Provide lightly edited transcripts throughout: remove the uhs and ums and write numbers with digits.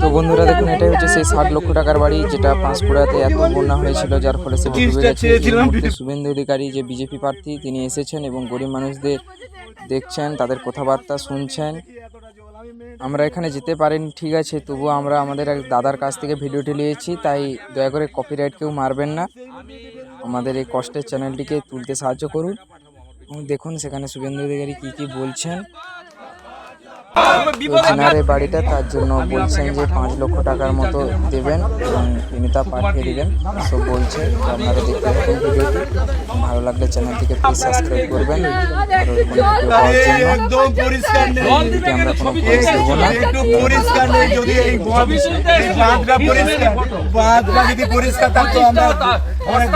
তো বন্ধুরা দেখুন, এটাই হচ্ছে সেই 60 লক্ষ টাকার বাড়ি যেটা পাঁশকুড়াতে এত বন্যা হয়েছিল, যার ফলে সে ডুবে গেছে। এই মুহূর্তে শুভেন্দু অধিকারী যে বিজেপি প্রার্থী, তিনি এসেছেন এবং গরিব মানুষদের দেখছেন, তাদের কথাবার্তা শুনছেন। আমরা এখানে যেতে পারিনি, ঠিক আছে, তবুও আমরা আমাদের এক দাদার কাছ থেকে ভিডিওটি নিয়েছি, তাই দয়া করে কপিরাইট কেউ মারবেন না। আমাদের এই কষ্টের চ্যানেলটিকে তুলতে সাহায্য করুন। দেখুন সেখানে শুভেন্দু অধিকারী কি বলছেন। যেনার বাড়িটা, তার জন্য বলছেন যে 5 লক্ষ টাকার মতো দেবেন এবং তিনি তা পাঠিয়ে দেবেন, সব বলছে। তো আপনারা দেখতে থাকুন ভিডিওটি। ভালো লাগলে চ্যানেলটিকে প্লিজ সাবস্ক্রাইব করবেন। আর ওই ভিডিও পাওয়ার জন্য একদম পরিষ্কার নেই, আমরা কোনো পয়সা দেবো না। একটু পরিষ্কার নেই। যদি এই বাঁধটা পরিষ্কার, বাঁধটা যদি পরিষ্কার থাকতো আমরা অনেক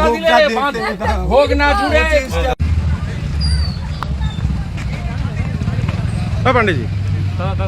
ভোগ না জুড়ে। হ্যাঁ পান্ডেজি, দাদা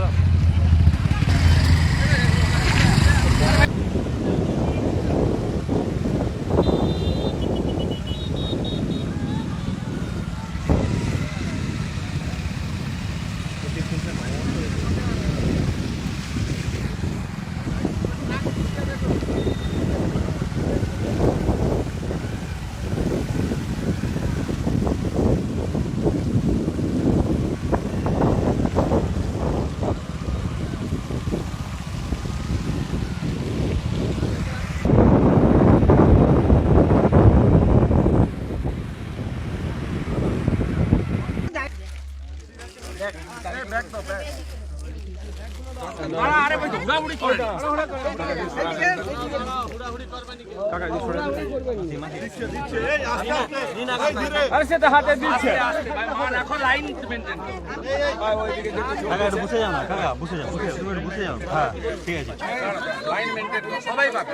হাতে দিচ্ছে। বসে যাও না কাকা, বসে যাও, বসে যাও। হ্যাঁ ঠিক আছে, লাইন মেনটেন করো, সবাই পাবে।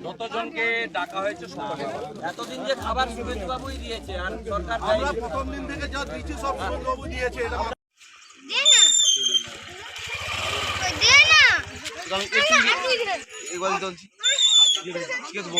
যতজনকে ডাকা হয়েছে এতদিন যে খাবার শুভেন্দু বাবুই দিয়েছে, আর সরকার আমরা প্রথম দিন থেকে যা দিয়েছি সব শুভেন্দু বাবু দিয়েছে। এটা দে না, দে না, একটু এই বল চলছি, কি করব।